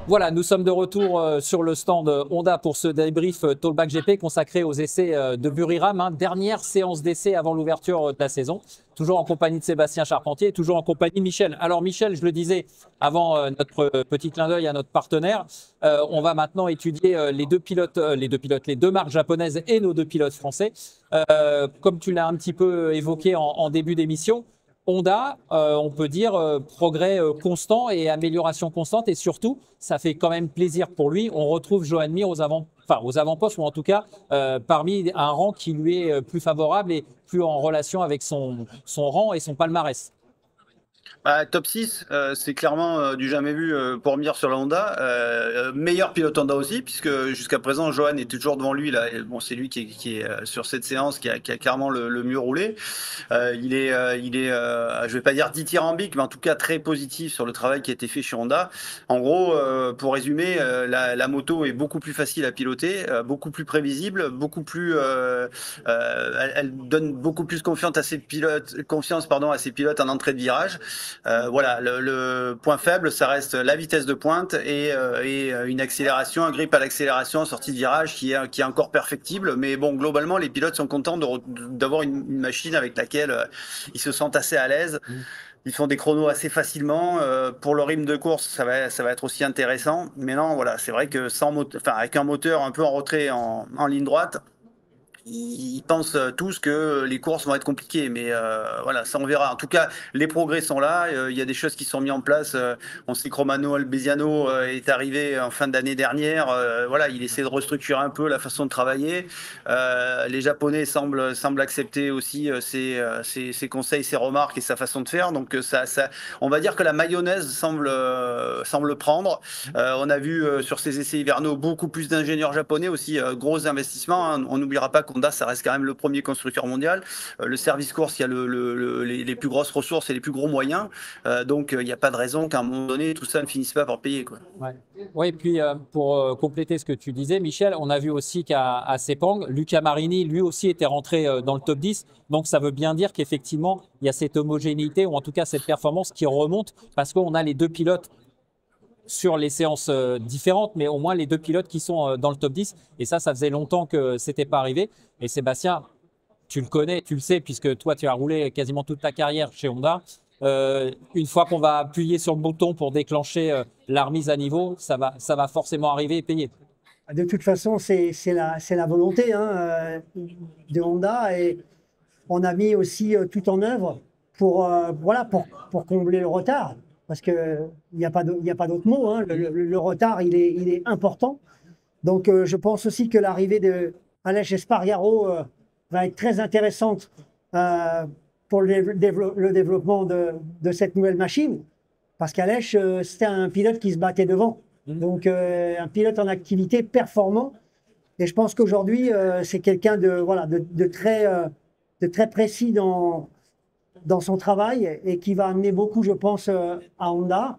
Voilà, nous sommes de retour sur le stand Honda pour ce débrief Talkback GP consacré aux essais de Buriram. Hein, dernière séance d'essais avant l'ouverture de la saison. Toujours en compagnie de Sébastien Charpentier et toujours en compagnie de Michel. Alors Michel, je le disais avant notre petit clin d'œil à notre partenaire, on va maintenant étudier les deux marques japonaises et nos deux pilotes français. Comme tu l'as un petit peu évoqué en début d'émission, Honda, on peut dire progrès constant et amélioration constante, et surtout, ça fait quand même plaisir pour lui. On retrouve Joan Mir aux avant-postes, ou en tout cas parmi un rang qui lui est plus favorable et plus en relation avec son rang et son palmarès. Top 6, c'est clairement du jamais vu pour Mir sur la Honda. Meilleur pilote Honda aussi, puisque jusqu'à présent, Johan est toujours devant lui. Là. Bon, c'est lui qui est sur cette séance qui a clairement le mieux roulé. Il est je vais pas dire dithyrambique, mais en tout cas très positif sur le travail qui a été fait chez Honda. En gros, pour résumer, la moto est beaucoup plus facile à piloter, beaucoup plus prévisible, beaucoup plus, elle donne beaucoup plus confiance à ses pilotes en entrée de virage. Voilà, le point faible, ça reste la vitesse de pointe et une accélération, un grip à l'accélération en sortie de virage qui est encore perfectible. Mais bon, globalement, les pilotes sont contents d'avoir une machine avec laquelle ils se sentent assez à l'aise. Ils font des chronos assez facilement. Pour le rythme de course, ça va être aussi intéressant. Mais non, voilà, c'est vrai que avec un moteur un peu en retrait en ligne droite, ils pensent tous que les courses vont être compliquées, mais voilà, ça on verra. En tout cas, les progrès sont là. Il y a des choses qui sont mises en place. On sait que Romano Albesiano est arrivé en fin d'année dernière. Voilà, il essaie de restructurer un peu la façon de travailler. Les Japonais semblent accepter aussi ses conseils, ses remarques et sa façon de faire. Donc on va dire que la mayonnaise semble prendre. On a vu sur ces essais hivernaux beaucoup plus d'ingénieurs japonais aussi, gros investissements. Hein. On n'oubliera pas Honda, ça reste quand même le premier constructeur mondial. Le service course, il y a les plus grosses ressources et les plus gros moyens. Donc, il n'y a pas de raison qu'à un moment donné, tout ça ne finisse pas par payer, quoi. Ouais. Oui, et puis pour compléter ce que tu disais, Michel, on a vu aussi qu'à Sepang, Luca Marini, lui aussi, était rentré dans le top 10. Donc, ça veut bien dire qu'effectivement, il y a cette homogénéité, ou en tout cas cette performance qui remonte, parce qu'on a les deux pilotes sur les séances différentes, mais au moins les deux pilotes qui sont dans le top 10. Et ça faisait longtemps que ce n'était pas arrivé. Et Sébastien, tu le connais, tu le sais, puisque toi, tu as roulé quasiment toute ta carrière chez Honda. Une fois qu'on va appuyer sur le bouton pour déclencher la remise à niveau, ça va forcément arriver et payer. De toute façon, c'est la volonté de Honda. Et on a mis aussi tout en œuvre pour combler le retard. Parce qu'il n'y a pas d'autre mot. Hein. Le retard, il est important. Donc, je pense aussi que l'arrivée de Aleix Espargaro va être très intéressante pour le développement de cette nouvelle machine. Parce qu'Aleix, c'était un pilote qui se battait devant. Donc, un pilote en activité performant. Et je pense qu'aujourd'hui, c'est quelqu'un de très précis dans son travail et qui va amener beaucoup, je pense, à Honda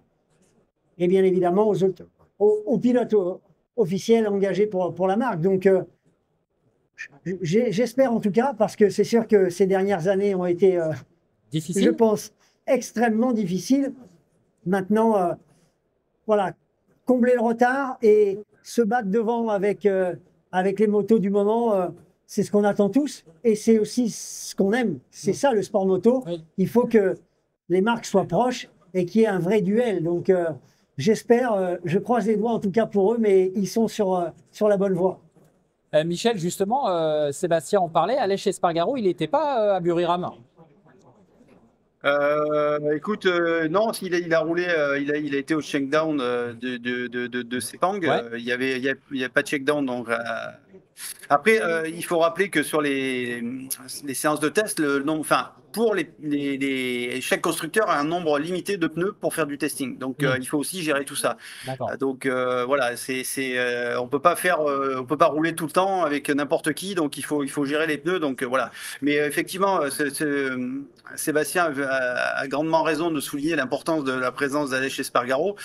et bien évidemment aux pilotes officiels engagés pour la marque. Donc, j'espère en tout cas, parce que c'est sûr que ces dernières années ont été, je pense, extrêmement difficiles. Maintenant, voilà, combler le retard et se battre devant avec les motos du moment, c'est ce qu'on attend tous et c'est aussi ce qu'on aime. C'est ça le sport moto. Oui. Il faut que les marques soient proches et qu'il y ait un vrai duel. Donc j'espère, je croise les doigts en tout cas pour eux, mais ils sont sur la bonne voie. Michel, justement, Sébastien en parlait, Aleix Espargaro, il n'était pas à Buriram. Écoute, non, il a roulé, il a été au checkdown de Sepang. Ouais. Il y a pas de checkdown, donc après, il faut rappeler que sur les séances de test, le nombre, enfin, pour chaque constructeur a un nombre limité de pneus pour faire du testing. Donc, il faut aussi gérer tout ça. Donc, voilà, on peut pas rouler tout le temps avec n'importe qui. Donc, il faut gérer les pneus. Donc, voilà. Mais effectivement, Sébastien a grandement raison de souligner l'importance de la présence d'Aleix Espargaro,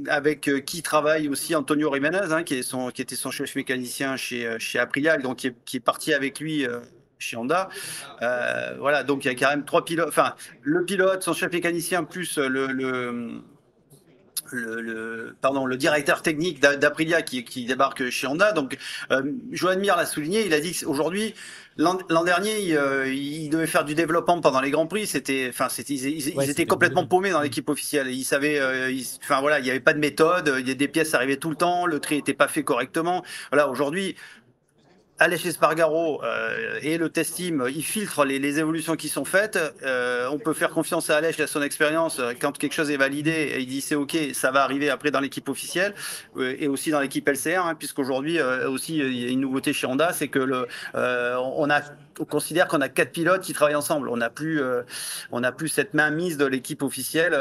avec qui travaille aussi Antonio Jiménez, hein, qui était son chef mécanicien chez Aprilia, donc qui est parti avec lui chez Honda. Voilà, donc il y a quand même trois pilotes, enfin le pilote, son chef mécanicien, plus le directeur technique d'Aprilia qui débarque chez Honda. Donc Joan Mir l'a souligné, il a dit qu'aujourd'hui, l'an dernier, il devait faire du développement pendant les Grands Prix. Ils étaient complètement paumés dans l'équipe officielle. Ils savaient, voilà, il n'y avait pas de méthode. Il y a des pièces arrivaient tout le temps. Le tri n'était pas fait correctement. Voilà, aujourd'hui, Aleix Espargaro et le test team, ils filtrent les évolutions qui sont faites. On peut faire confiance à Aleix et à son expérience. Quand quelque chose est validé, et il dit c'est OK, ça va arriver après dans l'équipe officielle et aussi dans l'équipe LCR, hein, puisqu'aujourd'hui aussi il y a une nouveauté chez Honda, c'est que on considère qu'on a 4 pilotes qui travaillent ensemble. On n'a plus cette mainmise de l'équipe officielle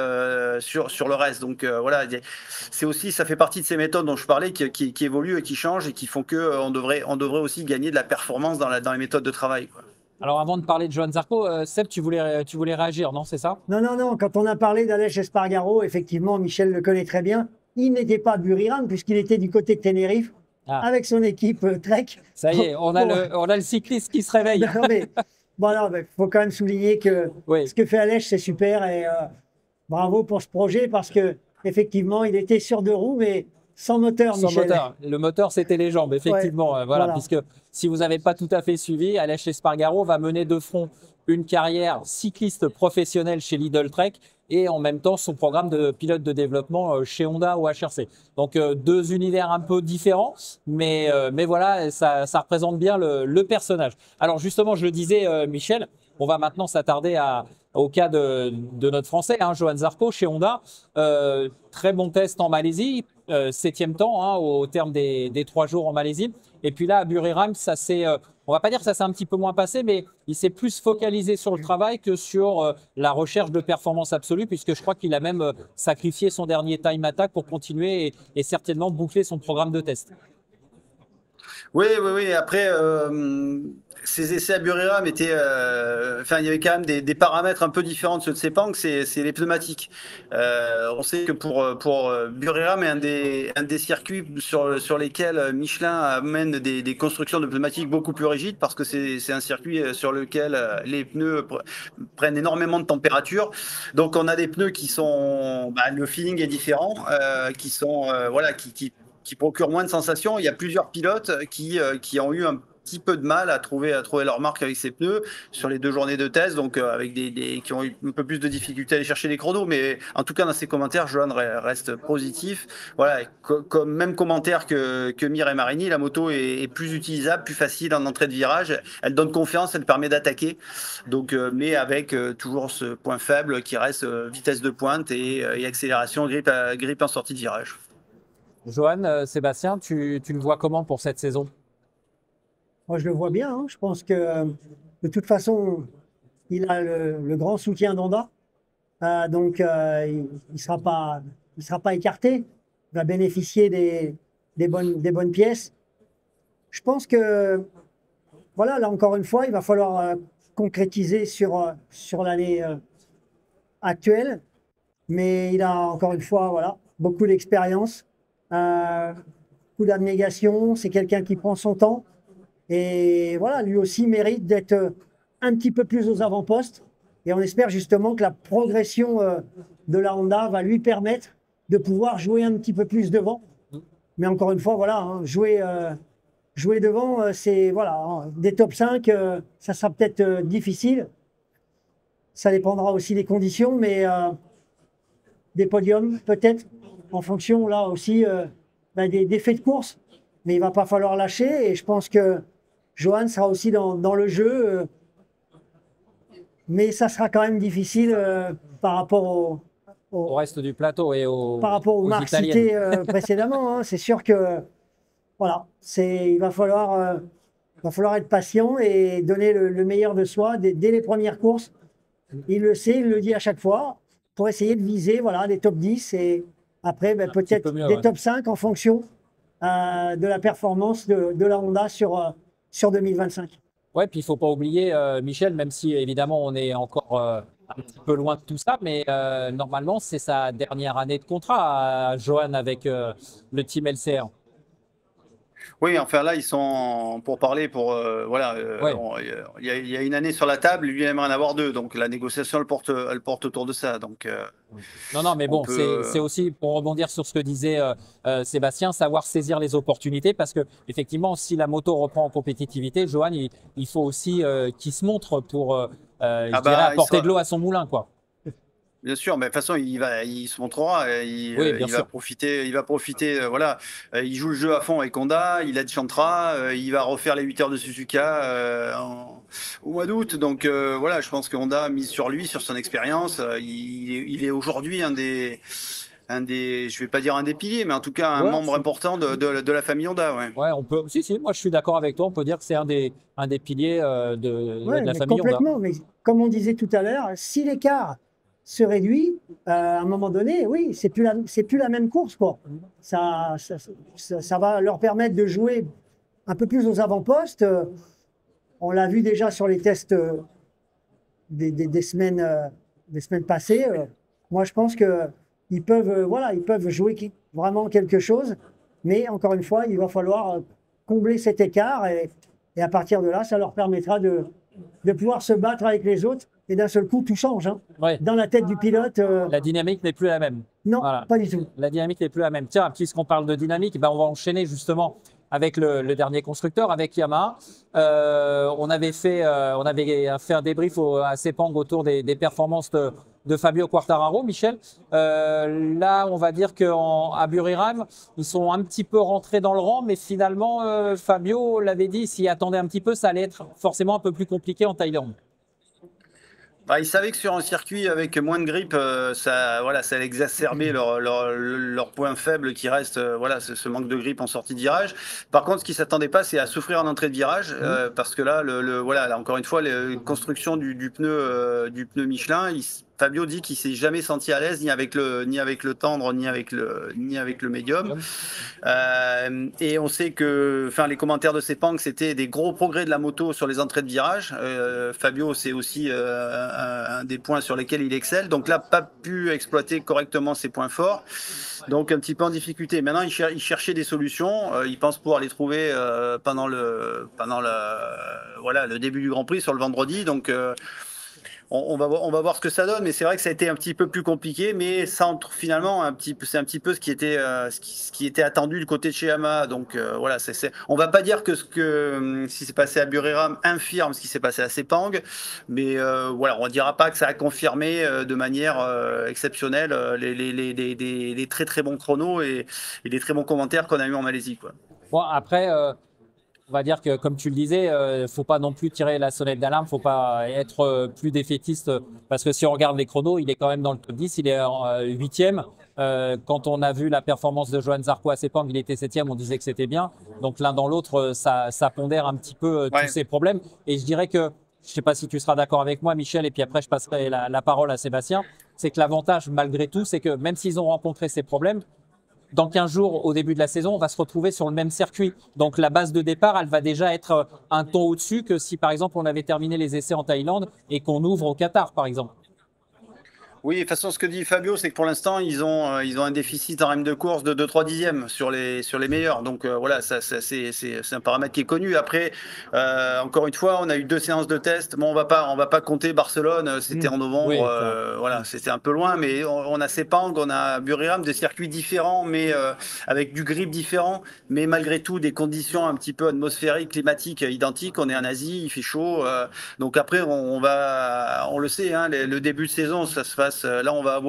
sur le reste. Donc voilà, c'est aussi, ça fait partie de ces méthodes dont je parlais qui évoluent et qui changent et qui font que on devrait aussi gagner de la performance dans les méthodes de travail, quoi. Alors avant de parler de Johan Zarco, Seb, tu voulais réagir, non, c'est ça? Non. Quand on a parlé d'Aleix Espargaro, effectivement, Michel le connaît très bien. Il n'était pas à Buriram puisqu'il était du côté de Tenerife avec son équipe Trek. Ça y est, on a le cycliste qui se réveille. Non, mais Voilà, il faut quand même souligner que Oui, ce que fait Alèche, c'est super et bravo pour ce projet parce que effectivement, il était sur 2 roues, mais sans moteur, sans Michel. moteur. Le moteur, c'était les jambes, Ouais, effectivement. Voilà, voilà. puisque si vous n'avez pas tout à fait suivi, Aleix Espargaro va mener de front une carrière cycliste professionnelle chez Lidl Trek et en même temps son programme de pilote de développement chez Honda ou HRC. Donc deux univers un peu différents, mais voilà, ça représente bien le personnage. Alors justement, je le disais, Michel, on va maintenant s'attarder au cas de notre Français, hein, Johan Zarco, chez Honda. Très bon test en Malaisie, 7e temps hein, au terme des 3 jours en Malaisie. Et puis là, à Buriram, on va pas dire que ça s'est un petit peu moins passé, mais il s'est plus focalisé sur le travail que sur la recherche de performance absolue, puisque je crois qu'il a même sacrifié son dernier time attack pour continuer et certainement boucler son programme de test. Oui, oui, oui. Après, ces essais à Buriram étaient, enfin, il y avait quand même des paramètres un peu différents de ceux de Sepang, c'est les pneumatiques. On sait que pour Buriram est un des circuits sur lesquels Michelin amène des constructions de pneumatiques beaucoup plus rigides parce que c'est un circuit sur lequel les pneus prennent énormément de température. Donc, on a des pneus qui sont, bah, le feeling est différent, qui sont, voilà, qui procurent moins de sensations. Il y a plusieurs pilotes qui ont eu un petit peu de mal à trouver leur marque avec ces pneus sur les 2 journées de test, donc avec qui ont eu un peu plus de difficultés à aller chercher les chronos. Mais en tout cas, dans ses commentaires, Johan reste positif. Voilà, comme même commentaire que Mir et Marini, la moto est plus utilisable, plus facile en entrée de virage. Elle donne confiance, elle permet d'attaquer. Donc, mais avec toujours ce point faible qui reste vitesse de pointe et accélération, grippe en sortie de virage. Johan, Sébastien, tu le vois comment pour cette saison? Moi, je le vois bien, hein. Je pense que de toute façon, il a le grand soutien d'Honda. Donc, il ne sera pas écarté. Il va bénéficier des bonnes pièces. Je pense que, voilà, là encore une fois, il va falloir concrétiser sur l'année actuelle. Mais il a encore une fois, voilà, beaucoup d'expérience, beaucoup d'abnégation. C'est quelqu'un qui prend son temps. Et voilà, lui aussi mérite d'être un petit peu plus aux avant-postes. Et on espère justement que la progression de la Honda va lui permettre de pouvoir jouer un petit peu plus devant. Mais encore une fois, voilà, hein, jouer devant, c'est voilà, hein, des top 5, ça sera peut-être difficile. Ça dépendra aussi des conditions, mais des podiums peut-être, en fonction là aussi des faits de course. Mais il ne va pas falloir lâcher. Et je pense que Johan sera aussi dans le jeu. Mais ça sera quand même difficile par rapport Au reste du plateau et par rapport aux marques citées précédemment. Hein. C'est sûr que voilà, il va falloir être patient et donner le meilleur de soi dès les premières courses. Il le sait, il le dit à chaque fois, pour essayer de viser voilà, des top 10 et après peut-être des top 5 en fonction de la performance de la Honda sur 2025. Ouais, puis il ne faut pas oublier, Michel, même si évidemment on est encore un petit peu loin de tout ça, mais normalement c'est sa dernière année de contrat à Johan avec le team LCR. Oui, enfin là, ils sont pour parler, voilà, Ouais. il y a une année sur la table, lui il aimerait en avoir 2, donc la négociation elle porte autour de ça. Donc, Non, mais bon, c'est aussi pour rebondir sur ce que disait Sébastien, savoir saisir les opportunités, parce que effectivement, si la moto reprend en compétitivité, Johan, il faut aussi qu'il se montre pour, je dirais, apporter de l'eau à son moulin, quoi. Bien sûr, mais de toute façon, il se montrera, il va profiter, voilà. Il joue le jeu à fond avec Honda, il aide Chantra, il va refaire les 8 heures de Suzuka au mois d'août. Donc voilà, je pense que Honda a mis sur lui, sur son expérience. Il est aujourd'hui je vais pas dire un des piliers, mais en tout cas un membre important de la famille Honda. Ouais. Ouais, on peut. Si, moi je suis d'accord avec toi. On peut dire que c'est un des piliers de la famille Honda. Complètement, mais comme on disait tout à l'heure, si l'écart se réduit, à un moment donné, oui, c'est plus la même course, quoi. Ça va leur permettre de jouer un peu plus aux avant-postes. On l'a vu déjà sur les tests des semaines passées. Moi, je pense que ils peuvent jouer vraiment quelque chose, mais encore une fois, il va falloir combler cet écart et à partir de là, ça leur permettra de pouvoir se battre avec les autres. Et d'un seul coup, tout change. Hein. Ouais. Dans la tête du pilote, La dynamique n'est plus la même. non, Voilà. pas du tout. La dynamique n'est plus la même. Tiens, puisqu'on parle de dynamique, ben on va enchaîner justement avec le dernier constructeur, avec Yamaha. On avait fait un débrief à Sepang autour des performances de Fabio Quartararo, Michel. Là, on va dire qu'à Buriram, ils sont un petit peu rentrés dans le rang, mais finalement, Fabio l'avait dit, s'y attendait un petit peu, ça allait être forcément un peu plus compliqué en Thaïlande. Bah, ils savaient que sur un circuit avec moins de grippe, ça allait exacerber leur point faible qui reste ce manque de grippe en sortie de virage. Par contre, ce qu'ils ne s'attendaient pas, c'est à souffrir en entrée de virage, parce que là, là, encore une fois, la construction du pneu Michelin, Fabio dit qu'il s'est jamais senti à l'aise ni avec le tendre ni avec le médium. Et on sait que, les commentaires de Sepang, c'était des gros progrès de la moto sur les entrées de virage. Fabio, c'est aussi un des points sur lesquels il excelle. Donc là, pas pu exploiter correctement ses points forts. Donc un petit peu en difficulté. Maintenant, il cherchait des solutions. Il pense pouvoir les trouver pendant le début du Grand Prix sur le vendredi. Donc on va voir ce que ça donne, mais c'est vrai que ça a été un petit peu plus compliqué, mais ça finalement c'est un petit peu ce qui était attendu du côté de chez Yamaha. Donc on va pas dire que ce qui s'est passé à Buriram infirme ce qui s'est passé à Sepang, mais on dira pas que ça a confirmé de manière exceptionnelle les très très bons chronos et les très bons commentaires qu'on a eu en Malaisie, quoi. Bon, après, on va dire que, comme tu le disais, faut pas non plus tirer la sonnette d'alarme, faut pas être plus défaitiste, parce que si on regarde les chronos, il est quand même dans le top 10, il est en 8e. Quand on a vu la performance de Johan Zarco à Sepang, il était 7e, on disait que c'était bien. Donc l'un dans l'autre, ça pondère un petit peu tous ces problèmes. Et je dirais que, je ne sais pas si tu seras d'accord avec moi, Michel, et puis après je passerai la parole à Sébastien, c'est que l'avantage, malgré tout, c'est que même s'ils ont rencontré ces problèmes, dans 15 jours, au début de la saison, on va se retrouver sur le même circuit. Donc la base de départ, elle va déjà être un ton au-dessus que si, par exemple, on avait terminé les essais en Thaïlande et qu'on ouvre au Qatar, par exemple. Oui, de toute façon, ce que dit Fabio, c'est que pour l'instant, ils ont un déficit en rame de course de 2-3 dixièmes sur les meilleurs. Donc c'est un paramètre qui est connu. Après, encore une fois, on a eu 2 séances de test. Bon, on va pas compter Barcelone, c'était en novembre. Oui, c'était un peu loin, mais on a Sepang, on a Buriram, des circuits différents, mais avec du grip différent, mais malgré tout des conditions un petit peu atmosphériques, climatiques identiques. On est en Asie, il fait chaud. Donc après, on le sait, hein, le début de saison, ça se passe. Là, on va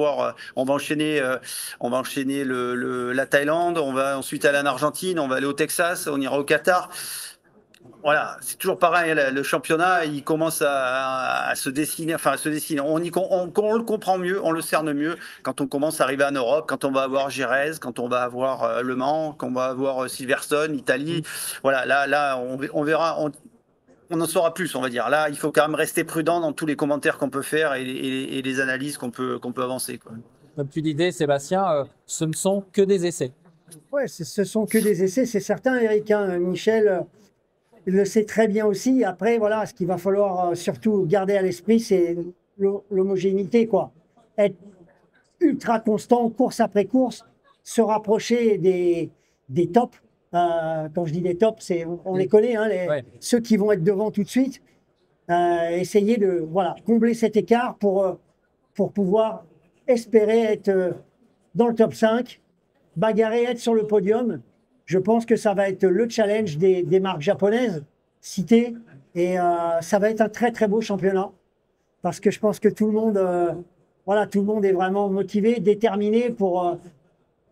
enchaîner la Thaïlande, on va ensuite aller en Argentine, on va aller au Texas, on ira au Qatar. Voilà, c'est toujours pareil, le championnat, il commence à se dessiner, on le comprend mieux, on le cerne mieux quand on commence à arriver en Europe, quand on va avoir Jerez, quand on va avoir Le Mans, quand on va avoir Silverstone, Italie. Voilà, là, on verra. On en saura plus, on va dire. Là, il faut quand même rester prudent dans tous les commentaires qu'on peut faire et les analyses qu'on peut avancer, quoi. Comme tu disais, Sébastien, ce ne sont que des essais. Ouais, ce sont que des essais, c'est certain, Eric. Hein, Michel, il le sait très bien aussi. Après, voilà, ce qu'il va falloir surtout garder à l'esprit, c'est l'homogénéité, quoi. Être ultra constant, course après course, se rapprocher des tops. Quand je dis des tops, on les connaît, hein, ceux qui vont être devant tout de suite. Essayer de combler cet écart pour pouvoir espérer être dans le top 5, bagarrer, être sur le podium. Je pense que ça va être le challenge des marques japonaises citées, et ça va être un très très beau championnat, parce que je pense que tout le monde est vraiment motivé, déterminé pour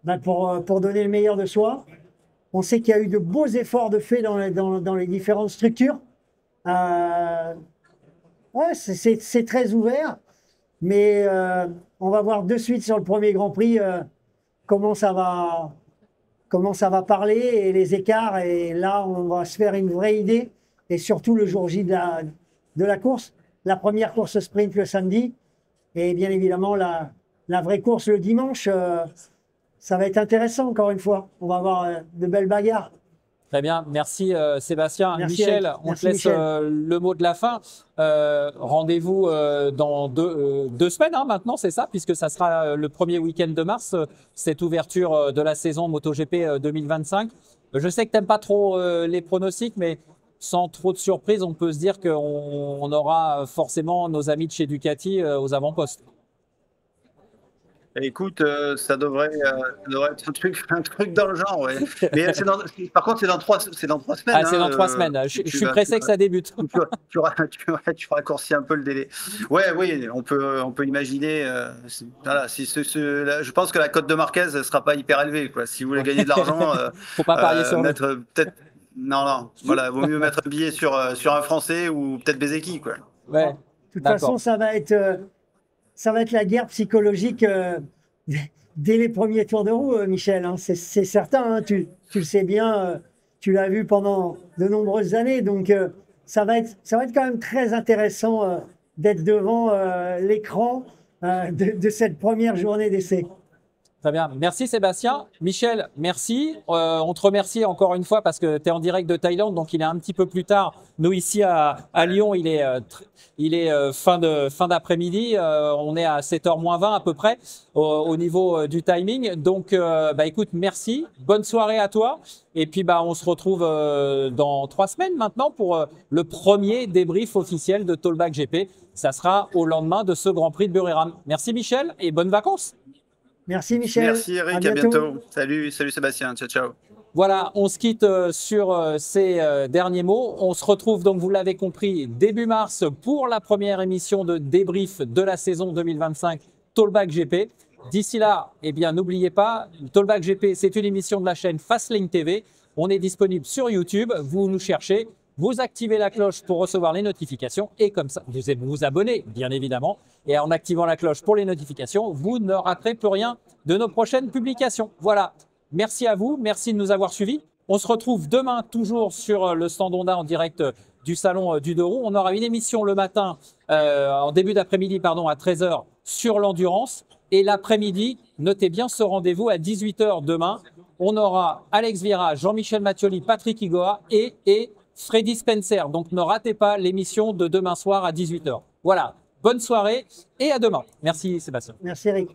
donner le meilleur de soi. On sait qu'il y a eu de beaux efforts de fait dans les différentes structures. C'est très ouvert, mais on va voir de suite sur le premier Grand Prix comment ça va parler et les écarts. Et là, on va se faire une vraie idée. Et surtout le jour J de la course, la première course sprint le samedi, et bien évidemment la vraie course le dimanche. Ça va être intéressant, encore une fois. On va avoir de belles bagarres. Très bien, merci Sébastien. Merci, Michel, Eric. on Merci, te laisse le mot de la fin. Rendez-vous dans 2 semaines maintenant, c'est ça, puisque ça sera le premier week-end de mars, cette ouverture de la saison MotoGP 2025. Je sais que tu n'aimes pas trop les pronostics, mais sans trop de surprise, on peut se dire qu'on aura forcément nos amis de chez Ducati aux avant-postes. Écoute, ça devrait être un truc dans le genre, ouais. Mais par contre, c'est dans 3 semaines. Ah, c'est dans 3 semaines. Je suis pressé que ça débute. Tu raccourcis un peu le délai. Ouais, oui, on peut imaginer. Voilà, je pense que la cote de Marquez ne sera pas hyper élevée, quoi. Si vous voulez gagner de l'argent, faut pas parier sur mettre peut-être. Non. Voilà, vaut mieux mettre un billet sur un Français ou peut-être Bezeki, quoi. Ouais. De toute façon, ça va être la guerre psychologique dès les premiers tours de roue, Michel. Hein. C'est certain, hein. Tu le sais bien, tu l'as vu pendant de nombreuses années. Donc, ça va être quand même très intéressant d'être devant l'écran de cette première journée d'essai. Très bien. Merci Sébastien. Michel, merci. On te remercie encore une fois parce que tu es en direct de Thaïlande, donc il est un petit peu plus tard. Nous, ici à Lyon, il est fin d'après-midi. On est à 7h moins 20 à peu près au niveau du timing. Donc, écoute, merci. Bonne soirée à toi. Et puis, on se retrouve dans 3 semaines maintenant pour le premier débrief officiel de Tollback GP. Ça sera au lendemain de ce Grand Prix de Buriram. Merci Michel et bonnes vacances. Merci Michel. Merci Eric, à bientôt. Salut Sébastien, ciao. Voilà, on se quitte sur ces derniers mots. On se retrouve donc, vous l'avez compris, début mars pour la première émission de débrief de la saison 2025 Tollback GP. D'ici là, n'oubliez pas, Tollback GP, c'est une émission de la chaîne Fastlane TV. On est disponible sur YouTube, vous nous cherchez. Vous activez la cloche pour recevoir les notifications et comme ça, vous vous abonnez, bien évidemment. Et en activant la cloche pour les notifications, vous ne raterez plus rien de nos prochaines publications. Voilà. Merci à vous. Merci de nous avoir suivis. On se retrouve demain, toujours sur le stand Honda en direct du salon du Deux Roues. On aura une émission le matin, en début d'après-midi, à 13h sur l'endurance. Et l'après-midi, notez bien ce rendez-vous à 18h demain. On aura Alex Vira, Jean-Michel Mattioli, Patrick Igoa et Freddy Spencer. Donc, ne ratez pas l'émission de demain soir à 18h. Voilà. Bonne soirée et à demain. Merci Sébastien. Merci Eric.